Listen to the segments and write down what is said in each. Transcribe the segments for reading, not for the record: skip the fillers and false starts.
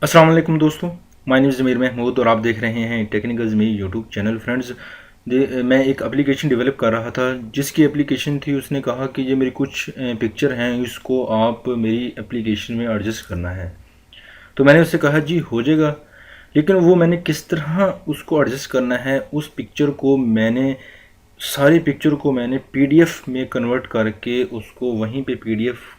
अस्सलाम वालेकुम दोस्तों। माय नेम ज़मीर महमूद और आप देख रहे हैं टेक्निकल ज़मीर यूट्यूब चैनल। फ्रेंड्स, मैं एक एप्लीकेशन डेवलप कर रहा था जिसकी एप्लीकेशन थी, उसने कहा कि ये मेरी कुछ पिक्चर हैं, इसको आप मेरी एप्लीकेशन में एडजस्ट करना है। तो मैंने उससे कहा जी हो जाएगा, लेकिन वो मैंने किस तरह उसको एडजस्ट करना है, उस पिक्चर को मैंने सारी पिक्चर को मैंने पीडीएफ में कन्वर्ट करके उसको वहीं पे पीडीएफ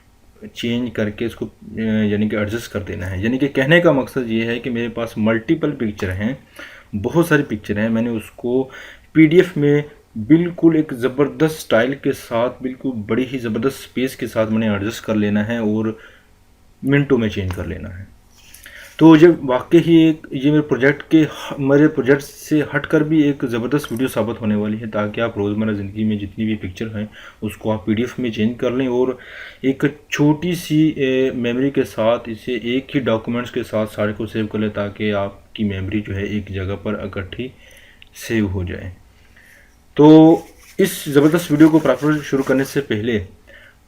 चेंज करके इसको यानी कि एडजस्ट कर देना है। यानी कि कहने का मकसद ये है कि मेरे पास मल्टीपल पिक्चर हैं, बहुत सारी पिक्चर हैं, मैंने उसको पीडीएफ में बिल्कुल एक ज़बरदस्त स्टाइल के साथ, बिल्कुल बड़ी ही ज़बरदस्त स्पेस के साथ मैंने एडजस्ट कर लेना है और मिनटों में चेंज कर लेना है। तो ये वाकई ही एक ये मेरे प्रोजेक्ट से हटकर भी एक ज़बरदस्त वीडियो साबित होने वाली है, ताकि आप रोज़मर्रा ज़िंदगी में जितनी भी पिक्चर हैं उसको आप पीडीएफ में चेंज कर लें और एक छोटी सी मेमोरी के साथ इसे एक ही डॉक्यूमेंट्स के साथ सारे को सेव कर लें, ताकि आपकी मेमोरी जो है एक जगह पर इकट्ठी सेव हो जाए। तो इस ज़बरदस्त वीडियो को प्रॉपर शुरू करने से पहले,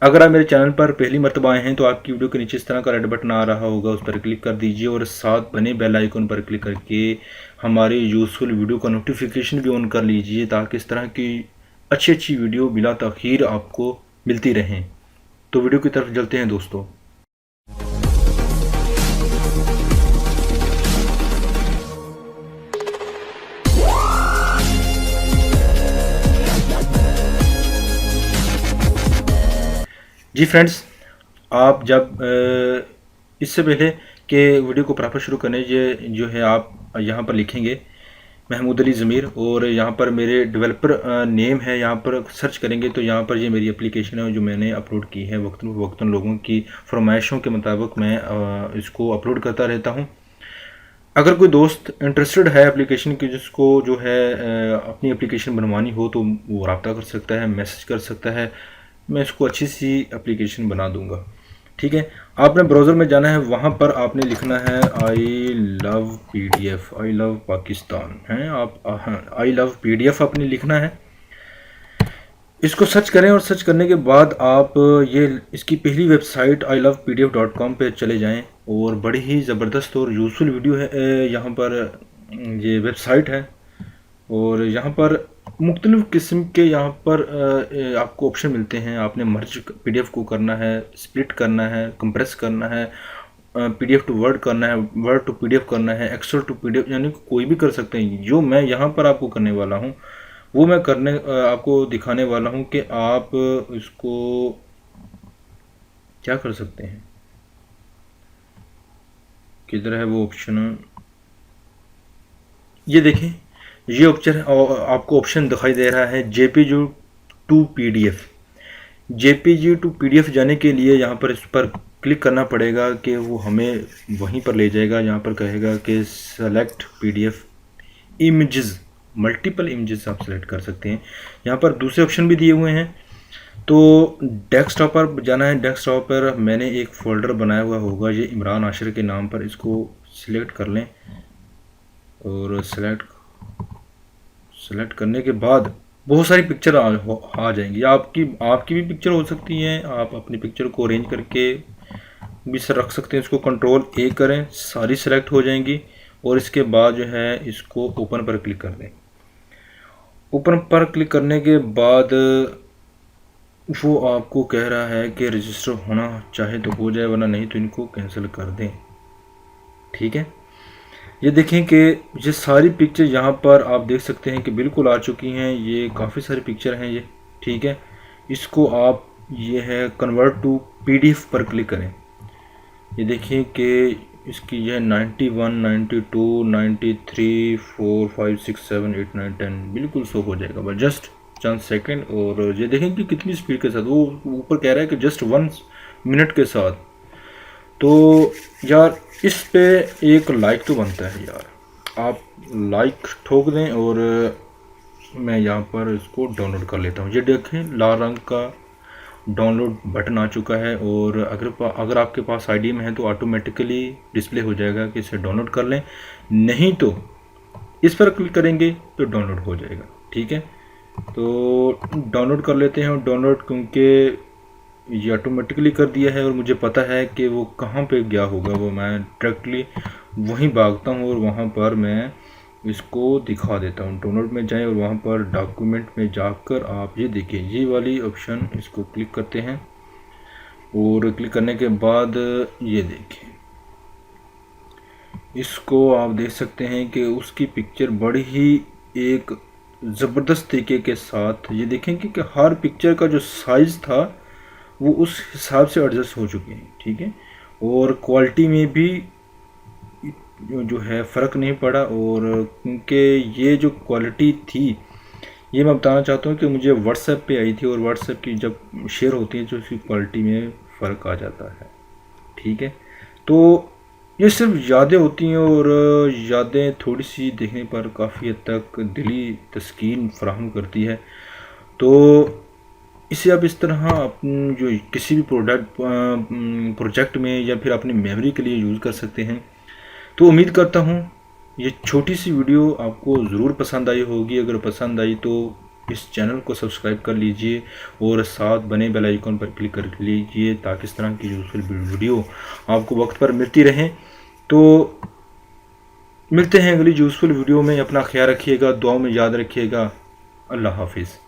अगर आप मेरे चैनल पर पहली मर्तबा आए हैं तो आपकी वीडियो के नीचे इस तरह का रेड बटन आ रहा होगा, उस पर क्लिक कर दीजिए और साथ बने बेल आइकन पर क्लिक करके हमारे यूज़फुल वीडियो का नोटिफिकेशन भी ऑन कर लीजिए, ताकि इस तरह की अच्छी अच्छी वीडियो बिला तख़ीर आपको मिलती रहें। तो वीडियो की तरफ चलते हैं दोस्तों। जी फ्रेंड्स, आप जब इससे पहले कि वीडियो को प्रॉपर शुरू करने ये जो है आप यहाँ पर लिखेंगे महमूद अली ज़मीर और यहाँ पर मेरे डेवलपर नेम है, यहाँ पर सर्च करेंगे तो यहाँ पर ये मेरी एप्लीकेशन है जो मैंने अपलोड की है। वक्तन लोगों की फरमाइशों के मुताबिक मैं इसको अपलोड करता रहता हूँ। अगर कोई दोस्त इंटरेस्टेड है एप्लीकेशन की, जिसको जो है अपनी एप्लीकेशन बनवानी हो, तो वो रब्ता कर सकता है, मैसेज कर सकता है, मैं इसको अच्छी सी एप्लीकेशन बना दूंगा। ठीक है, आपने ब्राउज़र में जाना है, वहाँ पर आपने लिखना है I love PDF, I love Pakistan है, आप आई लव पीडीएफ आपने लिखना है। इसको सर्च करें और सर्च करने के बाद आप ये इसकी पहली वेबसाइट ilovepdf.com पे चले जाएं और बड़ी ही ज़बरदस्त और यूज़फुल वीडियो है। यहाँ पर ये वेबसाइट है और यहाँ पर मुख्तलिफ़ किस्म के यहाँ पर आपको ऑप्शन मिलते हैं। आपने मर्ज पीडीएफ को करना है, स्प्लिट करना है, कंप्रेस करना है, पीडीएफ टू वर्ड करना है, वर्ड टू पीडीएफ करना है, एक्सेल टू पीडीएफ, यानी कोई भी कर सकते हैं। जो मैं यहाँ पर आपको करने वाला हूँ वो मैं आपको दिखाने वाला हूँ कि आप इसको क्या कर सकते हैं। किधर है वो ऑप्शन, ये देखें, ये ऑप्शन आपको ऑप्शन दिखाई दे रहा है JPG to PDF. JPG to PDF जाने के लिए यहाँ पर इस पर क्लिक करना पड़ेगा कि वो हमें वहीं पर ले जाएगा। यहाँ पर कहेगा कि select PDF images, multiple images आप सेलेक्ट कर सकते हैं। यहाँ पर दूसरे ऑप्शन भी दिए हुए हैं। तो डेस्कटॉप पर जाना है। डेस्कटॉप पर मैंने एक फ़ोल्डर बनाया हुआ होगा, ये इमरान आशिर के नाम पर, इसको सिलेक्ट कर लें और सेलेक्ट करने के बाद बहुत सारी पिक्चर आ जाएंगी। आपकी भी पिक्चर हो सकती हैं, आप अपनी पिक्चर को अरेंज करके भी रख सकते हैं। इसको कंट्रोल ए करें, सारी सेलेक्ट हो जाएंगी और इसके बाद जो है इसको ओपन पर क्लिक कर दें। ओपन पर क्लिक करने के बाद वो आपको कह रहा है कि रजिस्टर होना चाहे तो हो जाए, वरना नहीं तो इनको कैंसिल कर दें। ठीक है, ये देखें कि ये सारी पिक्चर यहाँ पर आप देख सकते हैं कि बिल्कुल आ चुकी हैं। ये काफ़ी सारी पिक्चर हैं ये। ठीक है, इसको आप ये है कन्वर्ट टू पीडीएफ पर क्लिक करें। ये देखिए कि इसकी यह 91, 92, 93, 4, 5, 6, 7, 8, 9, 10 बिल्कुल शो हो जाएगा बस जस्ट चंद सेकंड। और ये देखें कि कितनी स्पीड के साथ, वो ऊपर कह रहा है कि जस्ट 1 मिनट के साथ। तो यार इस पे एक लाइक तो बनता है यार, आप लाइक ठोक दें। और मैं यहाँ पर इसको डाउनलोड कर लेता हूँ। ये देखें लाल रंग का डाउनलोड बटन आ चुका है और अगर आपके पास आईडी में है तो ऑटोमेटिकली डिस्प्ले हो जाएगा कि इसे डाउनलोड कर लें, नहीं तो इस पर क्लिक करेंगे तो डाउनलोड हो जाएगा। ठीक है, तो डाउनलोड कर लेते हैं। और डाउनलोड क्योंकि ये ऑटोमेटिकली कर दिया है और मुझे पता है कि वो कहाँ पे गया होगा, वो मैं डायरेक्टली वहीं भागता हूँ और वहाँ पर मैं इसको दिखा देता हूँ। डाउनलोड में जाएं और वहाँ पर डॉक्यूमेंट में जाकर आप ये देखिए, ये वाली ऑप्शन, इसको क्लिक करते हैं और क्लिक करने के बाद ये देखिए, इसको आप देख सकते हैं कि उसकी पिक्चर बड़ी ही एक ज़बरदस्त तरीके के साथ, ये देखेंगे कि हर पिक्चर का जो साइज़ था वो उस हिसाब से एडजस्ट हो चुके हैं, ठीक है। और क्वालिटी में भी जो है फ़र्क नहीं पड़ा, और क्योंकि ये जो क्वालिटी थी, ये मैं बताना चाहता हूँ कि मुझे व्हाट्सएप पे आई थी, और व्हाट्सएप की जब शेयर होती है तो उसकी क्वालिटी में फ़र्क आ जाता है, ठीक है। तो ये सिर्फ यादें होती हैं, और यादें थोड़ी सी देखने पर काफ़ी हद तक दिली तस्कीन फराहम करती है। तो इसे आप इस तरह अपन जो किसी भी प्रोजेक्ट में या फिर अपनी मेमोरी के लिए यूज़ कर सकते हैं। तो उम्मीद करता हूँ ये छोटी सी वीडियो आपको ज़रूर पसंद आई होगी। अगर पसंद आई तो इस चैनल को सब्सक्राइब कर लीजिए और साथ बने बेल आइकन पर क्लिक कर लीजिए, ताकि इस तरह की यूज़फुल वीडियो आपको वक्त पर मिलती रहें। तो मिलते हैं अगली यूज़फुल वीडियो में। अपना ख्याल रखिएगा, दुआ में याद रखिएगा। अल्लाह हाफिज़।